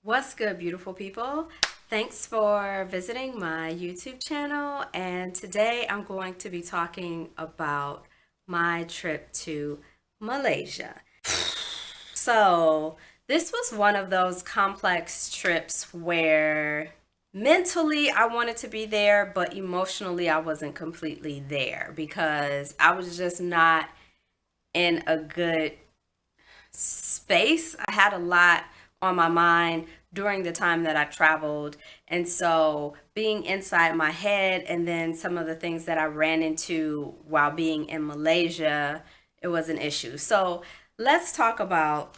What's good, beautiful people? Thanks for visiting my YouTube channel. And today I'm going to be talking about my trip to Malaysia. So, this was one of those complex trips where mentally I wanted to be there, but emotionally I wasn't completely there because I was just not in a good space. I had a lot on my mind during the time that I traveled. And so being inside my head and then some of the things that I ran into while being in Malaysia, it was an issue. So let's talk about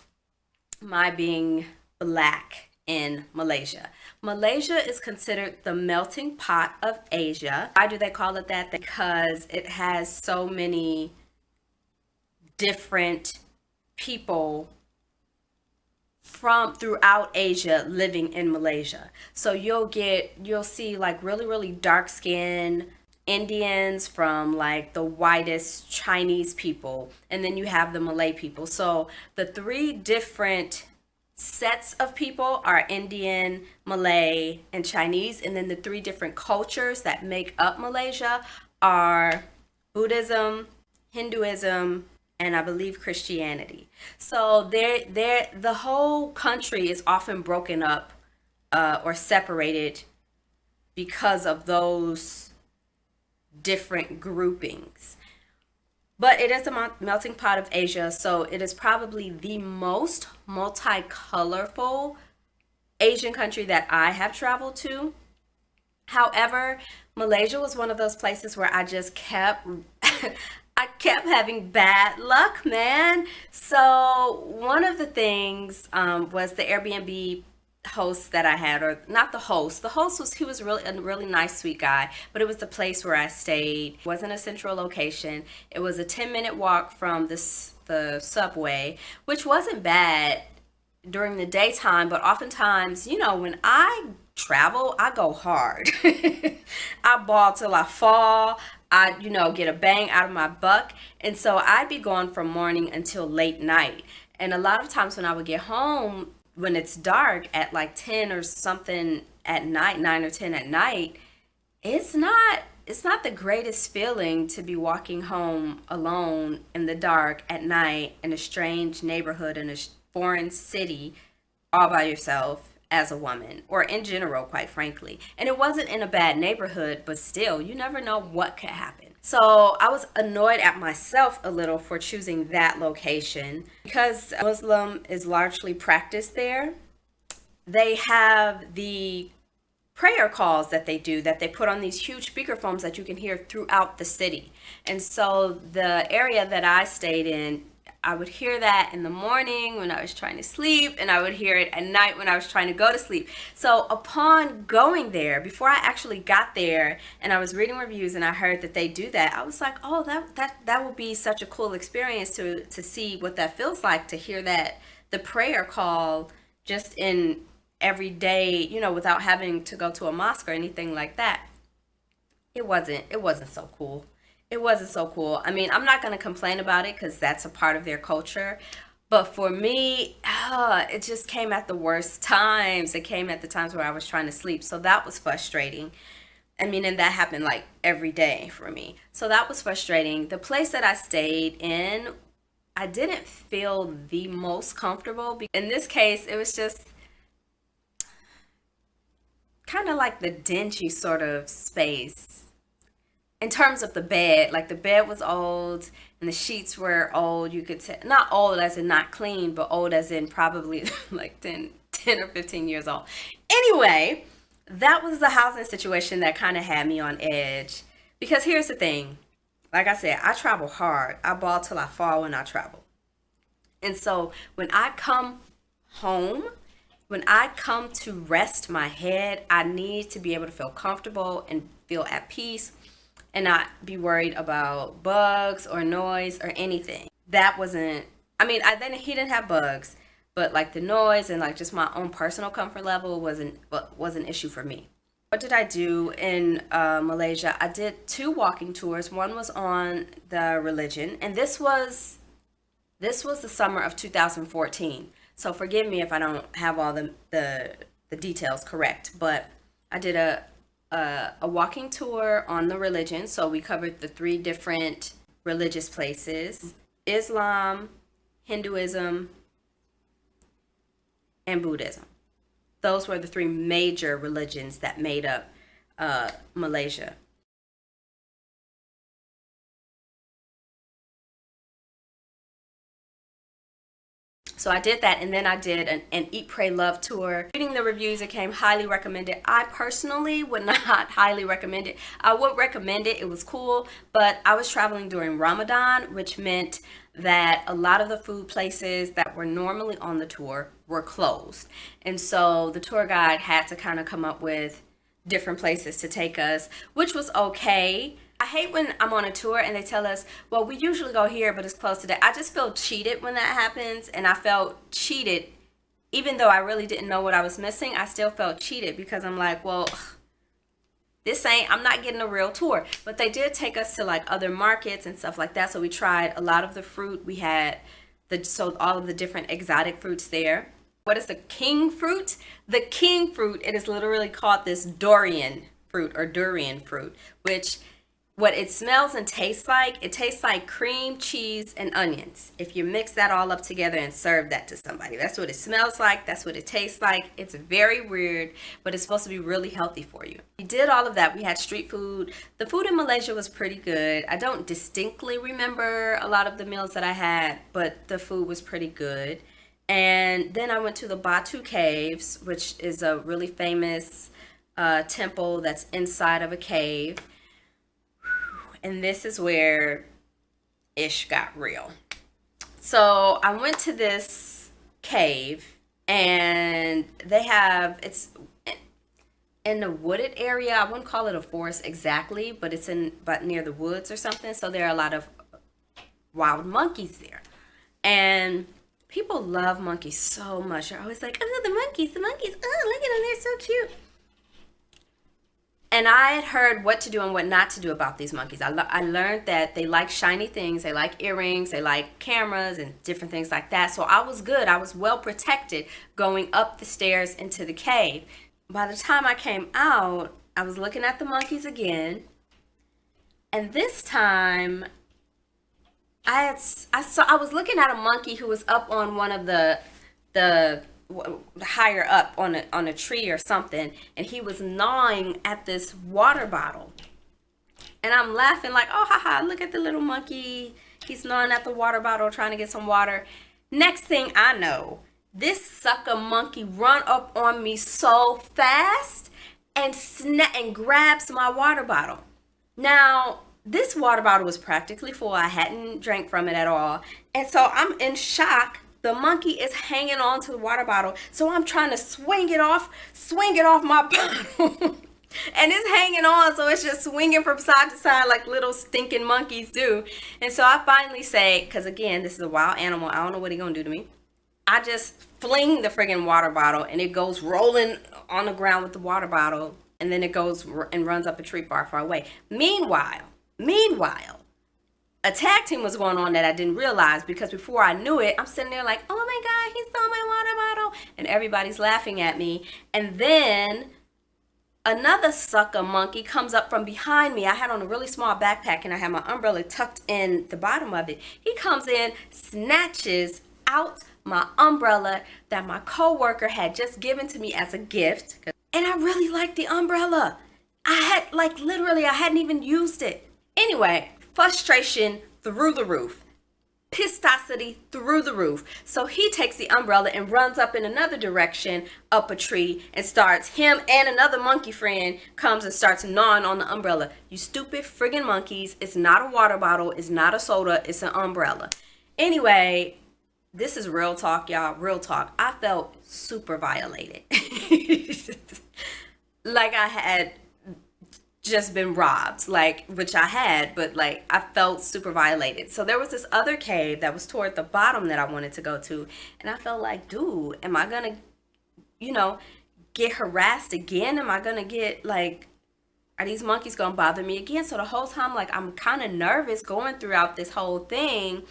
my being black in Malaysia. Malaysia is considered the melting pot of Asia. Why do they call it that? Because it has so many different people from throughout Asia living in Malaysia. So you'll see like really dark skinned Indians from like the whitest Chinese people, and then you have the Malay people. So the three different sets of people are Indian, Malay, and Chinese, and then the three different cultures that make up Malaysia are Buddhism, Hinduism, and I believe Christianity. So the whole country is often broken up or separated because of those different groupings. But it is a melting pot of Asia, so it is probably the most multicolorful Asian country that I have traveled to. However, Malaysia was one of those places where I just kept I kept having bad luck, man. So one of the things was the Airbnb host that I had, or not the host. The host was he was really a really nice, sweet guy, but it was the place where I stayed. It wasn't a central location. It was a 10-minute walk from the subway, which wasn't bad during the daytime, but oftentimes, when I travel, I go hard. I ball till I fall. I, get a bang out of my buck. And so I'd be gone from morning until late night. And a lot of times when I would get home, when it's dark at like 10 or something at night, 9 or 10 at night, it's not the greatest feeling to be walking home alone in the dark at night in a strange neighborhood in a foreign city all by yourself as a woman, or in general, quite frankly. And it wasn't in a bad neighborhood, but still, you never know what could happen. So I was annoyed at myself a little for choosing that location because Muslim is largely practiced there. They have the prayer calls that they do, that they put on these huge speakerphones that you can hear throughout the city. And so the area that I stayed in, I would hear that in the morning when I was trying to sleep, and I would hear it at night when I was trying to go to sleep. So upon going there, before I actually got there and I was reading reviews and I heard that they do that, I was like, oh, that would be such a cool experience to see what that feels like, to hear that the prayer call just in every day, without having to go to a mosque or anything like that. It wasn't so cool. It wasn't so cool. I mean, I'm not going to complain about it because that's a part of their culture. But for me, it just came at the worst times. It came at the times where I was trying to sleep. So that was frustrating. I mean, and that happened like every day for me. So that was frustrating. The place that I stayed in, I didn't feel the most comfortable. In this case, it was just kind of like the dingy sort of space in terms of the bed. Like the bed was old and the sheets were old. You could tell, not old as in not clean, but old as in probably like 10 or 15 years old. Anyway, that was the housing situation that kind of had me on edge. Because here's the thing. Like I said, I travel hard. I ball till I fall when I travel. And so when I come home, when I come to rest my head, I need to be able to feel comfortable and feel at peace and not be worried about bugs or noise or anything. That wasn't, I mean, he didn't have bugs, but like the noise and like just my own personal comfort level was an issue for me. What did I do in Malaysia? I did two walking tours. One was on the religion, and this was the summer of 2014. So forgive me if I don't have all the details correct, but I did a walking tour on the religion. So we covered the three different religious places: Islam, Hinduism, and Buddhism. Those were the three major religions that made up Malaysia. So I did that, and then I did an Eat, Pray, Love tour. Reading the reviews, it came highly recommended. I personally would not highly recommend it. I would recommend it. It was cool, but I was traveling during Ramadan, which meant that a lot of the food places that were normally on the tour were closed. And so the tour guide had to kind of come up with different places to take us, which was okay. I hate when I'm on a tour and they tell us, well, we usually go here, but it's closed today. I just feel cheated when that happens, and I felt cheated. Even though I really didn't know what I was missing, I still felt cheated because I'm like, well, I'm not getting a real tour. But they did take us to like other markets and stuff like that. So we tried a lot of the fruit. We had all of the different exotic fruits there. What is the king fruit? The king fruit, it is literally called this durian fruit, which what it smells and tastes like, it tastes like cream, cheese, and onions. If you mix that all up together and serve that to somebody, that's what it smells like. That's what it tastes like. It's very weird, but it's supposed to be really healthy for you. We did all of that. We had street food. The food in Malaysia was pretty good. I don't distinctly remember a lot of the meals that I had, but the food was pretty good. And then I went to the Batu Caves, which is a really famous temple that's inside of a cave. And this is where ish got real. So I went to this cave, and it's in the wooded area. I wouldn't call it a forest exactly, but it's but near the woods or something. So there are a lot of wild monkeys there. And people love monkeys so much. They're always like, oh, the monkeys, oh, look at them, they're so cute. And I had heard what to do and what not to do about these monkeys. I learned that they like shiny things, they like earrings, they like cameras and different things like that. So I was good. I was well protected going up the stairs into the cave. By the time I came out, I was looking at the monkeys again. And this time, I was looking at a monkey who was up on one of the higher up on a tree or something, and he was gnawing at this water bottle, and I'm laughing like, oh, haha, look at the little monkey, he's gnawing at the water bottle trying to get some water. Next thing I know, this sucker monkey run up on me so fast and grabs my water bottle. Now this water bottle was practically full. I hadn't drank from it at all, and so I'm in shock. The monkey is hanging on to the water bottle, so I'm trying to swing it off my bottle. And it's hanging on, so it's just swinging from side to side like little stinking monkeys do. And so I finally say, because again, this is a wild animal, I don't know what he's gonna do to me. I just fling the friggin' water bottle, and it goes rolling on the ground with the water bottle, and then it goes and runs up a tree far away. Meanwhile, a tag team was going on that I didn't realize, because before I knew it, I'm sitting there like, oh my God, he stole my water bottle. And everybody's laughing at me. And then another sucker monkey comes up from behind me. I had on a really small backpack, and I had my umbrella tucked in the bottom of it. He comes in, snatches out my umbrella that my coworker had just given to me as a gift. And I really liked the umbrella. I hadn't even used it. Anyway, frustration through the roof, pistosity through the roof. So he takes the umbrella and runs up in another direction up a tree, and him and another monkey friend comes and starts gnawing on the umbrella. You stupid friggin' monkeys. It's not a water bottle. It's not a soda. It's an umbrella. Anyway, this is real talk, y'all. Real talk. I felt super violated. Like I had just been robbed, which I had, but I felt super violated. So there was this other cave that was toward the bottom that I wanted to go to, and I felt like, dude, am I gonna get harassed again? Am I gonna get are these monkeys gonna bother me again? So the whole time, I'm kind of nervous going throughout this whole thing.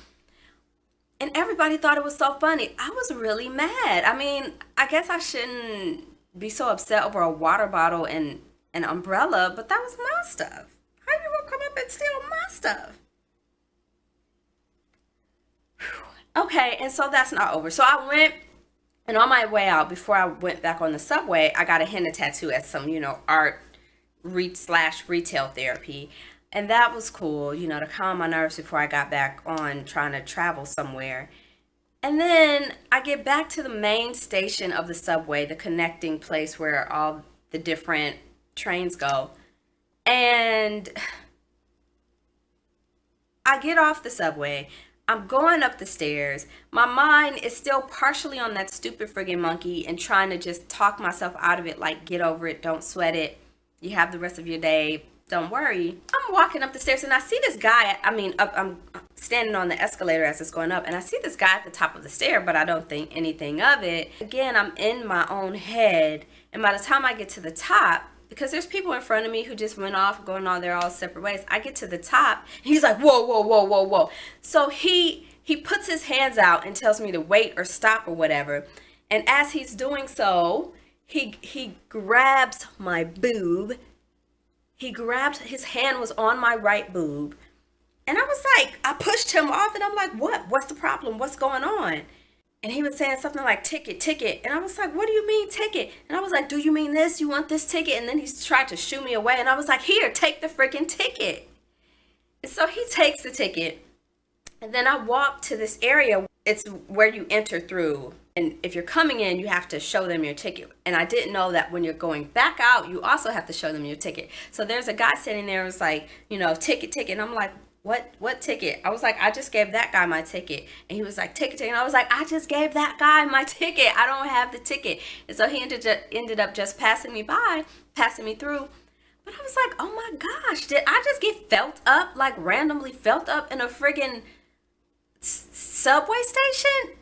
And everybody thought it was so funny. I was really mad. I mean, I guess I shouldn't be so upset over a water bottle and an umbrella, but that was my stuff. How you gonna come up and steal my stuff? Okay, and so that's not over. So I went, and on my way out, before I went back on the subway, I got a henna tattoo as some, art slash retail therapy. And that was cool, to calm my nerves before I got back on trying to travel somewhere. And then I get back to the main station of the subway, the connecting place where all the different trains go. And I get off the subway. I'm going up the stairs. My mind is still partially on that stupid friggin' monkey and trying to just talk myself out of it, like, get over it, don't sweat it. You have the rest of your day. Don't worry. I'm walking up the stairs and I see this guy. I'm standing on the escalator as it's going up, and I see this guy at the top of the stair, but I don't think anything of it. Again, I'm in my own head, and by the time I get to the top, because there's people in front of me who just went off, going all their all separate ways, I get to the top, and he's like, whoa, whoa, whoa, whoa, whoa. So he puts his hands out and tells me to wait or stop or whatever. And as he's doing so, he grabs my boob. His hand was on my right boob. And I was like, I pushed him off, and I'm like, what? What's the problem? What's going on? And he was saying something like, ticket, ticket. And I was like, what do you mean ticket? And I was like, do you mean this? You want this ticket? And then he tried to shoo me away. And I was like, here, take the freaking ticket. And so he takes the ticket. And then I walk to this area. It's where you enter through. And if you're coming in, you have to show them your ticket. And I didn't know that when you're going back out, you also have to show them your ticket. So there's a guy sitting there who's like, ticket, ticket. And I'm like, what ticket? I was like, I just gave that guy my ticket. And he was like, ticket, ticket. And I was like, I just gave that guy my ticket. I don't have the ticket. And so he ended up just passing me through. But I was like, oh my gosh, did I just get felt up, like randomly felt up in a friggin' subway station?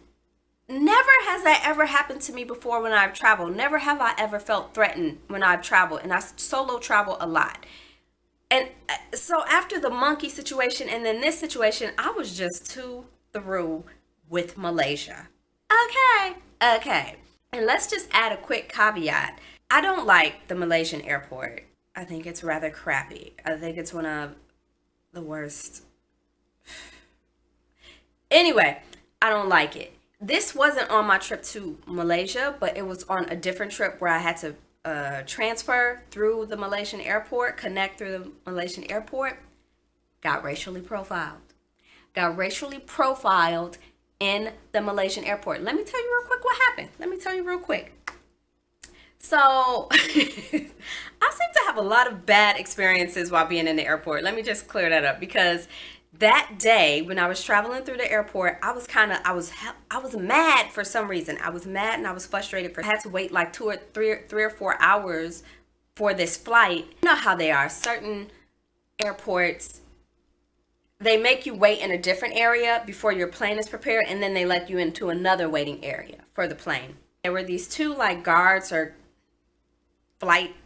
Never has that ever happened to me before when I've traveled. Never have I ever felt threatened when I've traveled. And I solo travel a lot. And so after the monkey situation and then this situation, I was just too through with Malaysia. Okay. And let's just add a quick caveat. I don't like the Malaysian airport. I think it's rather crappy. I think it's one of the worst. Anyway, I don't like it. This wasn't on my trip to Malaysia, but it was on a different trip where I had to transfer through the Malaysian airport, connect through the Malaysian airport. Got racially profiled in the Malaysian airport. Let me tell you real quick what happened. So I seem to have a lot of bad experiences while being in the airport. Let me just clear that up, because that day when I was traveling through the airport, I was mad for some reason. I was mad and I was frustrated. I had to wait like 2 or 3 or 4 hours for this flight. You know how they are. Certain airports, they make you wait in a different area before your plane is prepared, and then they let you into another waiting area for the plane. There were these 2 like guards or flight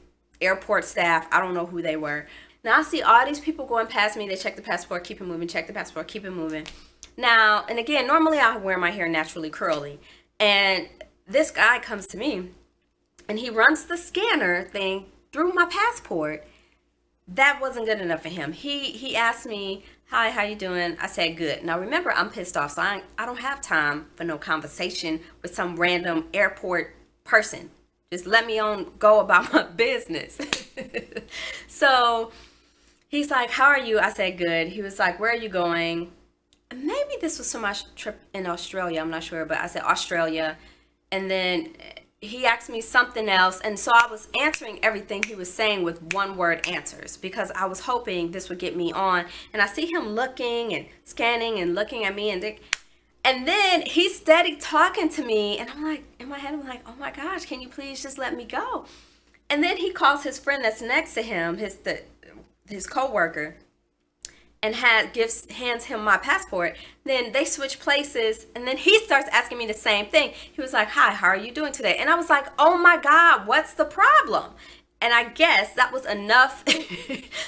airport staff. I don't know who they were. Now I see all these people going past me. They check the passport, keep it moving, check the passport, keep it moving. Now, and again, normally I wear my hair naturally curly. And this guy comes to me and he runs the scanner thing through my passport. That wasn't good enough for him. He asked me, hi, how you doing? I said, good. Now remember, I'm pissed off, so I don't have time for no conversation with some random airport person. Just let me go about my business. So he's like, how are you? I said, good. He was like, where are you going? Maybe this was for my trip in Australia. I'm not sure, but I said Australia. And then he asked me something else. And so I was answering everything he was saying with one-word answers, because I was hoping this would get me on. And I see him looking and scanning and looking at me. And then he's steady talking to me. And I'm like, in my head, I'm like, oh my gosh, can you please just let me go? And then he calls his friend that's next to him, his co-worker, and hands him my passport. Then they switch places, and then he starts asking me the same thing. He was like, hi, how are you doing today? And I was like, oh my God, what's the problem? And I guess that was enough.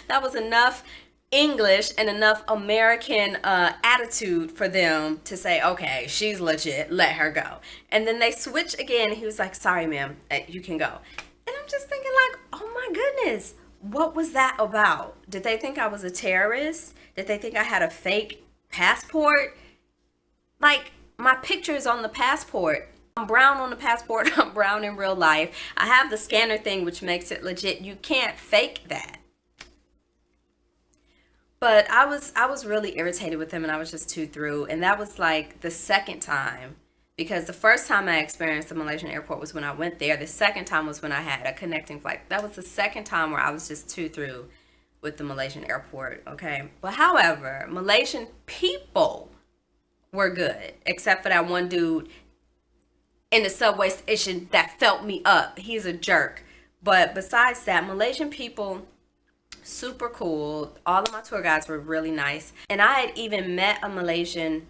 That was enough English and enough American attitude for them to say, okay, she's legit, let her go. And then they switch again. He was like, sorry, ma'am, you can go. And I'm just thinking like, oh my goodness, what was that about? Did they think I was a terrorist? Did they think I had a fake passport? Like, my picture is on the passport. I'm brown on the passport. I'm brown in real life. I have the scanner thing, which makes it legit. You can't fake that. But I was really irritated with him, and I was just too through. And that was like the second time, because the first time I experienced the Malaysian airport was when I went there. The second time was when I had a connecting flight. That was the second time where I was just too through with the Malaysian airport. Okay. But however, Malaysian people were good, except for that one dude in the subway station that felt me up. He's a jerk. But besides that, Malaysian people, super cool. All of my tour guides were really nice. And I had even met a Malaysian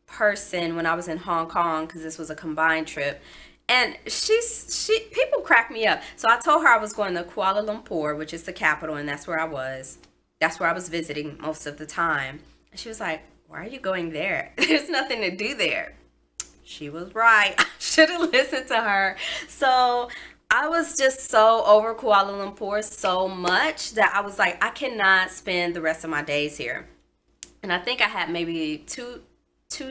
person when I was in Hong Kong, because this was a combined trip. And she people crack me up. So I told her I was going to Kuala Lumpur, which is the capital, and that's where I was. That's where I was visiting most of the time. And she was like, why are you going there? There's nothing to do there. She was right. I should have listened to her. So I was just so over Kuala Lumpur so much that I was like, I cannot spend the rest of my days here. And I think I had maybe two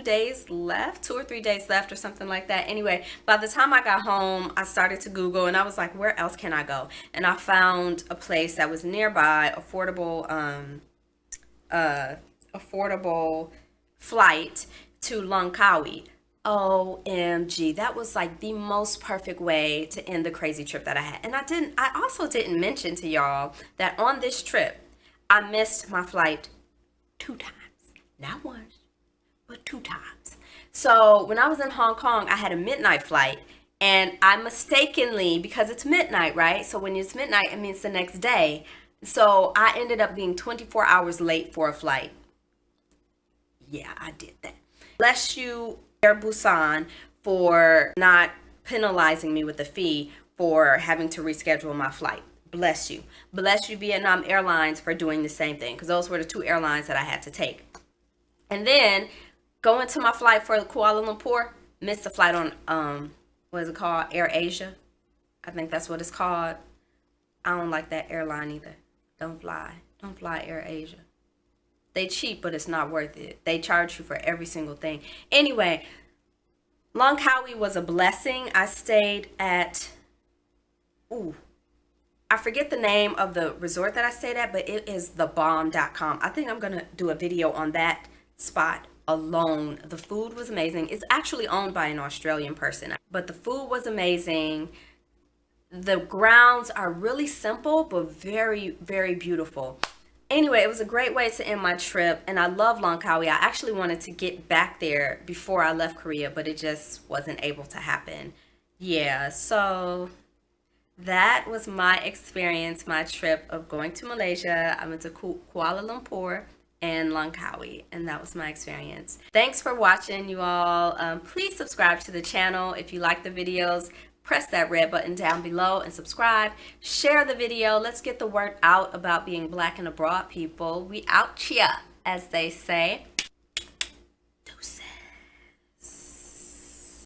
days left, 2 or 3 days left or something like that. Anyway, by the time I got home, I started to Google, and I was like, where else can I go? And I found a place that was nearby, affordable flight to Langkawi. OMG, that was like the most perfect way to end the crazy trip that I had. And I also didn't mention to y'all that on this trip, I missed my flight 2 times. Not once, but 2 times. So when I was in Hong Kong, I had a midnight flight, and I mistakenly, because it's midnight, right? So when it's midnight, it means the next day. So I ended up being 24 hours late for a flight. Yeah, I did that. Bless you, Air Busan, for not penalizing me with a fee for having to reschedule my flight. Bless you. Bless you, Vietnam Airlines, for doing the same thing, because those were the 2 airlines that I had to take. And then going to my flight for Kuala Lumpur, missed the flight on what is it called? Air Asia. I think that's what it's called. I don't like that airline either. Don't fly Air Asia. They cheap, but it's not worth it. They charge you for every single thing. Anyway, Langkawi was a blessing. I stayed at, I forget the name of the resort that I stayed at, but it is thebomb.com. I think I'm going to do a video on that spot alone. The food was amazing. It's actually owned by an Australian person, but the food was amazing. The grounds are really simple, but very, very beautiful. Anyway, it was a great way to end my trip, and I love Langkawi. I actually wanted to get back there before I left Korea, but it just wasn't able to happen. Yeah, so that was my experience, my trip of going to Malaysia. I went to Kuala Lumpur and Langkawi, and that was my experience. Thanks for watching, you all. Please subscribe to the channel if you like the videos. Press that red button down below and subscribe. Share the video. Let's get the word out about being black and abroad, people. We out here, as they say.